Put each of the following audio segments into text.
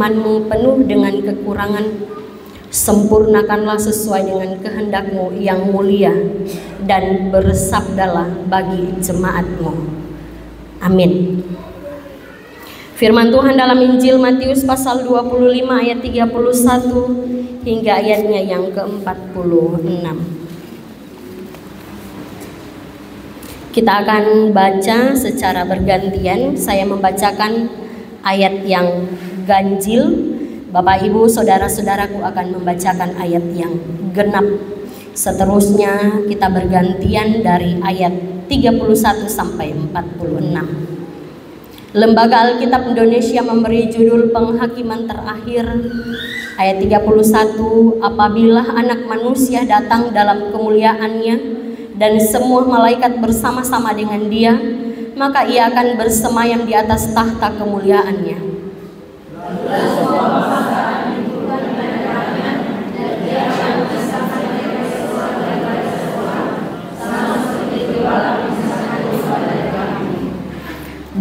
firman-Mu penuh dengan kekurangan, sempurnakanlah sesuai dengan kehendak-Mu yang mulia, dan bersabdalah bagi jemaat-Mu. Amin. Firman Tuhan dalam Injil Matius pasal 25 ayat 31 hingga ayatnya yang ke-46. Kita akan baca secara bergantian. Saya membacakan ayat yang ganjil, Bapak Ibu saudara-saudaraku akan membacakan ayat yang genap. Seterusnya kita bergantian dari ayat 31 sampai 46. Lembaga Alkitab Indonesia memberi judul penghakiman terakhir. Ayat 31, apabila anak manusia datang dalam kemuliaannya dan semua malaikat bersama-sama dengan dia, maka ia akan bersemayam di atas tahta kemuliaannya.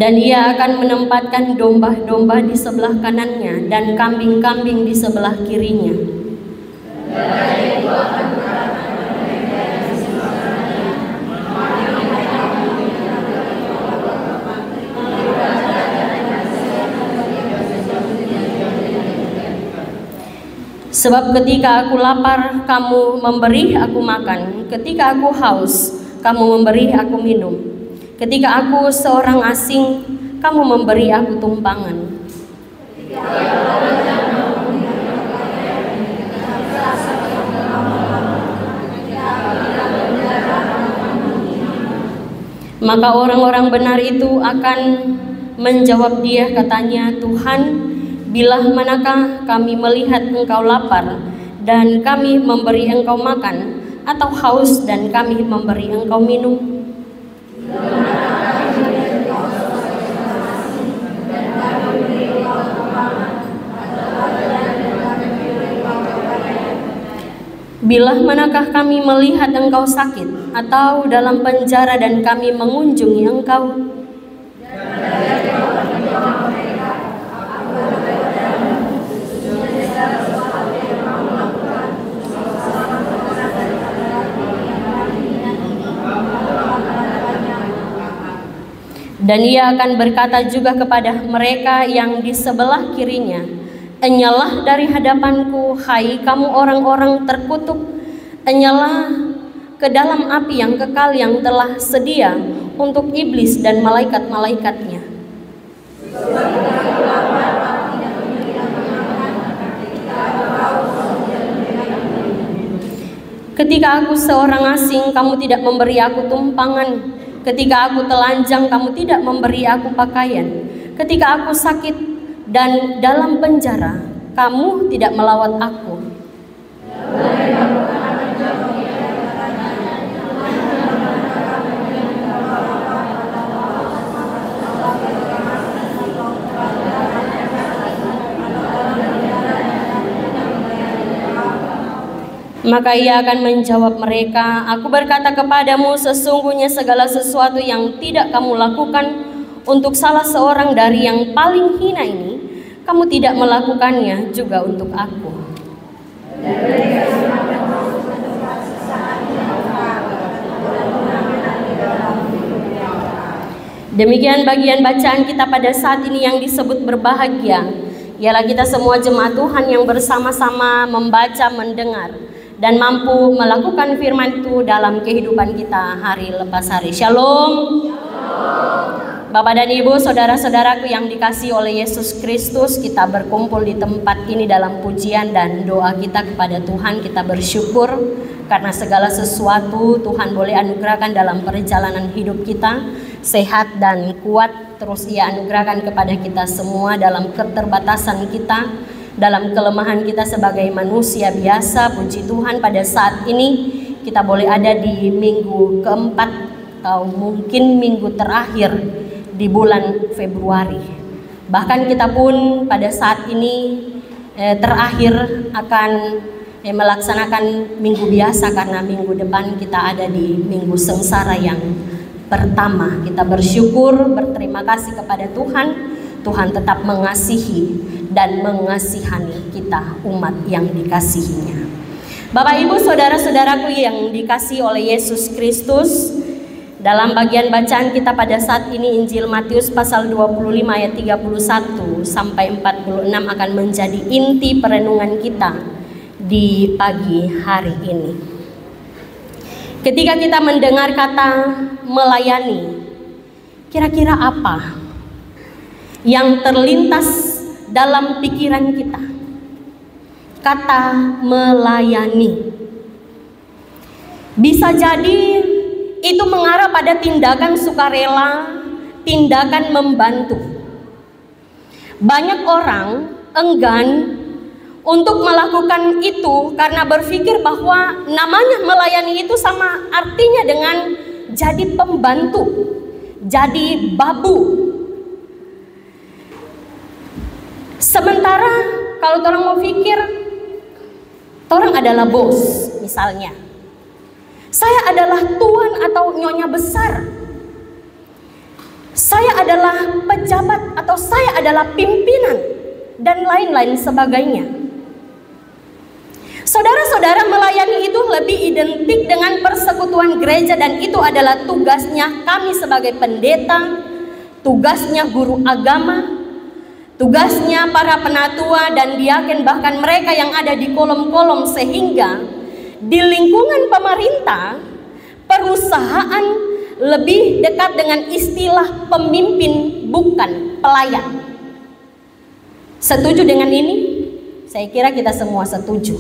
Dan ia akan menempatkan domba-domba di sebelah kanannya dan kambing-kambing di sebelah kirinya. Sebab ketika aku lapar, kamu memberi aku makan. Ketika aku haus, kamu memberi aku minum. Ketika aku seorang asing, kamu memberi aku tumpangan. Maka orang-orang benar itu akan menjawab dia, katanya, Tuhan, bila manakah kami melihat engkau lapar dan kami memberi engkau makan, atau haus dan kami memberi engkau minum? Bila manakah kami melihat engkau sakit atau dalam penjara dan kami mengunjungi engkau? Dan ia akan berkata juga kepada mereka yang di sebelah kirinya, enyalah dari hadapanku, hai kamu orang-orang terkutuk, enyalah ke dalam api yang kekal yang telah sedia untuk iblis dan malaikat-malaikatnya. Ketika aku seorang asing, kamu tidak memberi aku tumpangan. Ketika aku telanjang, kamu tidak memberi aku pakaian. Ketika aku sakit dan dalam penjara, kamu tidak melawat aku. Maka ia akan menjawab mereka, aku berkata kepadamu, sesungguhnya segala sesuatu yang tidak kamu lakukan untuk salah seorang dari yang paling hina ini, kamu tidak melakukannya juga untuk aku. Demikian bagian bacaan kita pada saat ini yang disebut berbahagia. Ialah kita semua jemaat Tuhan yang bersama-sama membaca, mendengar, dan mampu melakukan firman itu dalam kehidupan kita hari lepas hari. Shalom. Bapak dan Ibu, saudara-saudaraku yang dikasihi oleh Yesus Kristus, kita berkumpul di tempat ini dalam pujian dan doa kita kepada Tuhan. Kita bersyukur karena segala sesuatu Tuhan boleh anugerahkan dalam perjalanan hidup kita. Sehat dan kuat terus Ia anugerahkan kepada kita semua dalam keterbatasan kita, dalam kelemahan kita sebagai manusia biasa. Puji Tuhan, pada saat ini kita boleh ada di minggu keempat atau mungkin minggu terakhir di bulan Februari. Bahkan kita pun pada saat ini terakhir akan melaksanakan minggu biasa, karena minggu depan kita ada di minggu sengsara yang pertama. Kita bersyukur, berterima kasih kepada Tuhan. Tuhan tetap mengasihi dan mengasihani kita umat yang dikasihinya. Bapak Ibu saudara-saudaraku yang dikasihi oleh Yesus Kristus, dalam bagian bacaan kita pada saat ini Injil Matius pasal 25 ayat 31 sampai 46 akan menjadi inti perenungan kita di pagi hari ini. Ketika kita mendengar kata melayani, kira-kira apa yang terlintas dalam pikiran kita? Kata melayani. Bisa jadi itu mengarah pada tindakan sukarela, tindakan membantu. Banyak orang enggan untuk melakukan itu karena berpikir bahwa namanya melayani itu sama artinya dengan jadi pembantu, jadi babu. Sementara kalau orang mau pikir, orang adalah bos misalnya. Saya adalah tuan atau nyonya besar. Saya adalah pejabat atau saya adalah pimpinan dan lain-lain sebagainya. Saudara-saudara, melayani itu lebih identik dengan persekutuan gereja dan itu adalah tugasnya kami sebagai pendeta, tugasnya guru agama, tugasnya para penatua dan diaken, bahkan mereka yang ada di kolom-kolom, sehingga di lingkungan pemerintah, perusahaan lebih dekat dengan istilah pemimpin bukan pelayan. Setuju dengan ini? Saya kira kita semua setuju.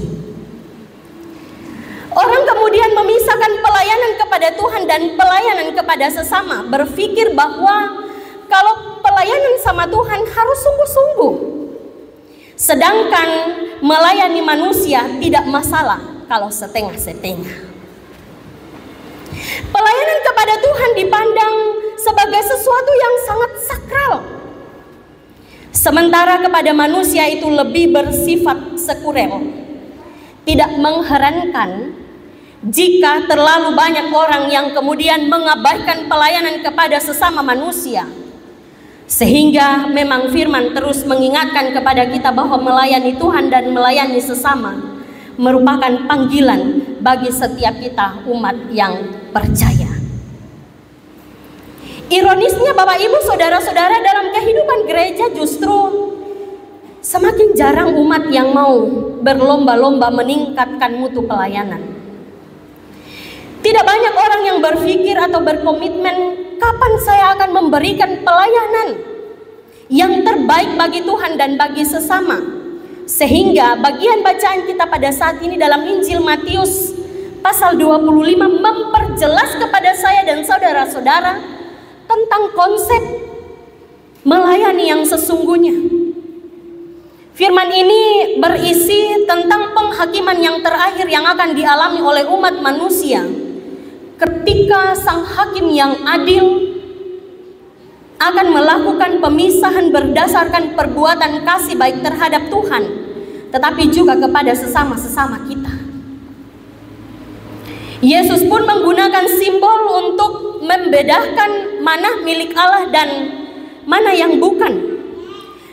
Orang kemudian memisahkan pelayanan kepada Tuhan dan pelayanan kepada sesama, berpikir bahwa kalau pelayanan sama Tuhan harus sungguh-sungguh, sedangkan melayani manusia tidak masalah kalau setengah-setengah. Pelayanan kepada Tuhan dipandang sebagai sesuatu yang sangat sakral, sementara kepada manusia itu lebih bersifat sekuler. Tidak mengherankan jika terlalu banyak orang yang kemudian mengabaikan pelayanan kepada sesama manusia. Sehingga memang firman terus mengingatkan kepada kita bahwa melayani Tuhan dan melayani sesama merupakan panggilan bagi setiap kita umat yang percaya. Ironisnya Bapak Ibu saudara-saudara, dalam kehidupan gereja justru semakin jarang umat yang mau berlomba-lomba meningkatkan mutu pelayanan. Tidak banyak orang yang berpikir atau berkomitmen, kapan saya akan memberikan pelayanan yang terbaik bagi Tuhan dan bagi sesama. Sehingga bagian bacaan kita pada saat ini dalam Injil Matius pasal 25 memperjelas kepada saya dan saudara-saudara tentang konsep melayani yang sesungguhnya. Firman ini berisi tentang penghakiman yang terakhir yang akan dialami oleh umat manusia ketika sang hakim yang adil akan melakukan pemisahan berdasarkan perbuatan kasih baik terhadap Tuhan, tetapi juga kepada sesama-sesama kita. Yesus pun menggunakan simbol untuk membedakan mana milik Allah dan mana yang bukan.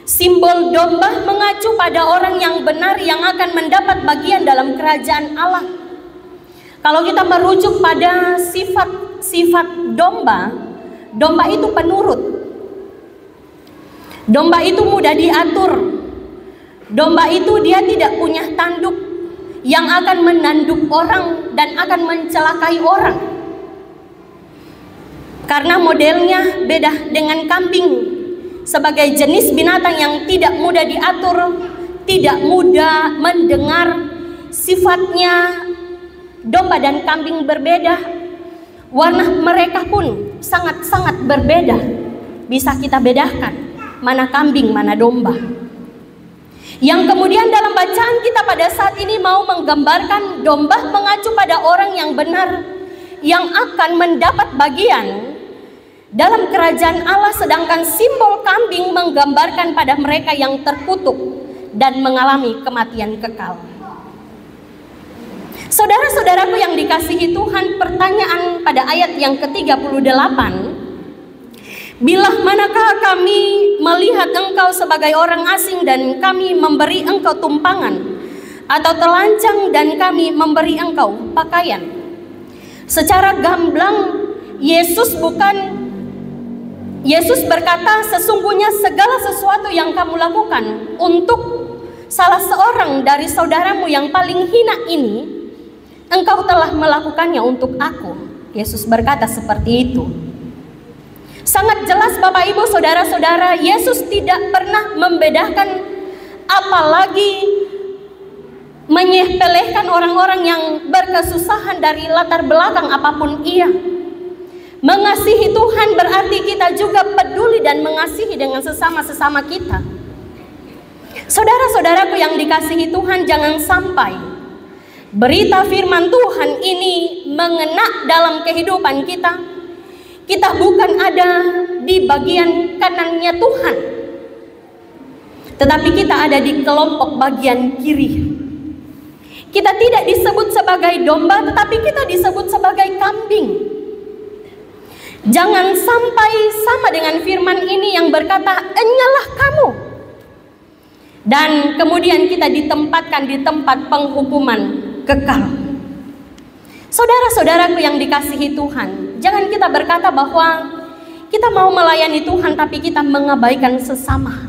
Simbol domba mengacu pada orang yang benar yang akan mendapat bagian dalam kerajaan Allah. Kalau kita merujuk pada sifat domba, domba itu penurut. Domba itu mudah diatur. Domba itu dia tidak punya tanduk yang akan menanduk orang dan akan mencelakai orang. Karena modelnya beda dengan kambing. Sebagai jenis binatang yang tidak mudah diatur, tidak mudah mendengar, sifatnya domba dan kambing berbeda. Warna mereka pun sangat-sangat berbeda. Bisa kita bedakan mana kambing, mana domba. Yang kemudian dalam bacaan kita pada saat ini mau menggambarkan domba mengacu pada orang yang benar, yang akan mendapat bagian dalam kerajaan Allah, sedangkan simbol kambing menggambarkan pada mereka yang terkutuk dan mengalami kematian kekal. Saudara-saudaraku yang dikasihi Tuhan, pertanyaan pada ayat yang ke-38, Bila manakah kami melihat engkau sebagai orang asing dan kami memberi engkau tumpangan, atau telanjang dan kami memberi engkau pakaian? Secara gamblang Yesus berkata, sesungguhnya segala sesuatu yang kamu lakukan untuk salah seorang dari saudaramu yang paling hina ini, engkau telah melakukannya untuk aku. Yesus berkata seperti itu. Sangat jelas Bapak Ibu Saudara-saudara, Yesus tidak pernah membedakan, apalagi menyepelekan orang-orang yang berkesusahan dari latar belakang apapun ia. Mengasihi Tuhan berarti kita juga peduli dan mengasihi dengan sesama-sesama kita. Saudara-saudaraku yang dikasihi Tuhan, jangan sampai berita firman Tuhan ini mengena dalam kehidupan kita. Kita bukan ada di bagian kanannya Tuhan, tetapi kita ada di kelompok bagian kiri. Kita tidak disebut sebagai domba, tetapi kita disebut sebagai kambing. Jangan sampai sama dengan firman ini yang berkata, enyalah kamu. Dan kemudian kita ditempatkan di tempat penghukuman kekal. Saudara-saudaraku yang dikasihi Tuhan, jangan kita berkata bahwa kita mau melayani Tuhan tapi kita mengabaikan sesama.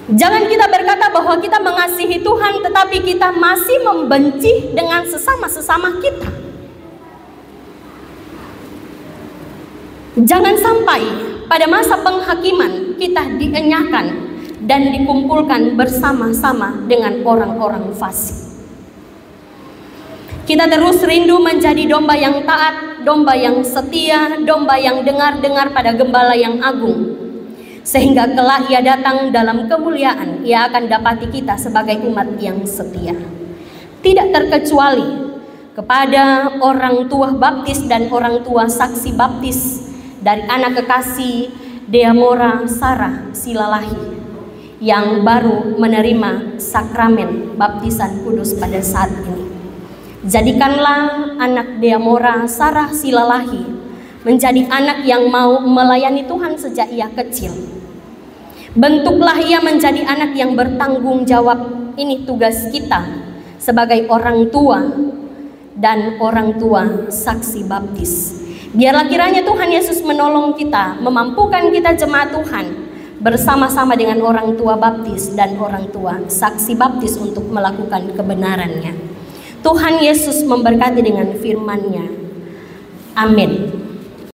Jangan kita berkata bahwa kita mengasihi Tuhan tetapi kita masih membenci dengan sesama-sesama kita. Jangan sampai pada masa penghakiman kita dienyahkan dan dikumpulkan bersama-sama dengan orang-orang fasik. Kita terus rindu menjadi domba yang taat, domba yang setia, domba yang dengar-dengar pada gembala yang agung. Sehingga kelak ia datang dalam kemuliaan, ia akan dapati kita sebagai umat yang setia. Tidak terkecuali kepada orang tua baptis dan orang tua saksi baptis dari anak kekasih Deamora Sarah Silalahi yang baru menerima sakramen baptisan kudus pada saat ini. Jadikanlah anak Deamora Sarah Silalahi menjadi anak yang mau melayani Tuhan sejak ia kecil. Bentuklah ia menjadi anak yang bertanggung jawab. Ini tugas kita sebagai orang tua dan orang tua saksi baptis. Biarlah kiranya Tuhan Yesus menolong kita, memampukan kita jemaat Tuhan bersama-sama dengan orang tua baptis dan orang tua saksi baptis untuk melakukan kebenarannya. Tuhan Yesus memberkati dengan firman-Nya. Amin.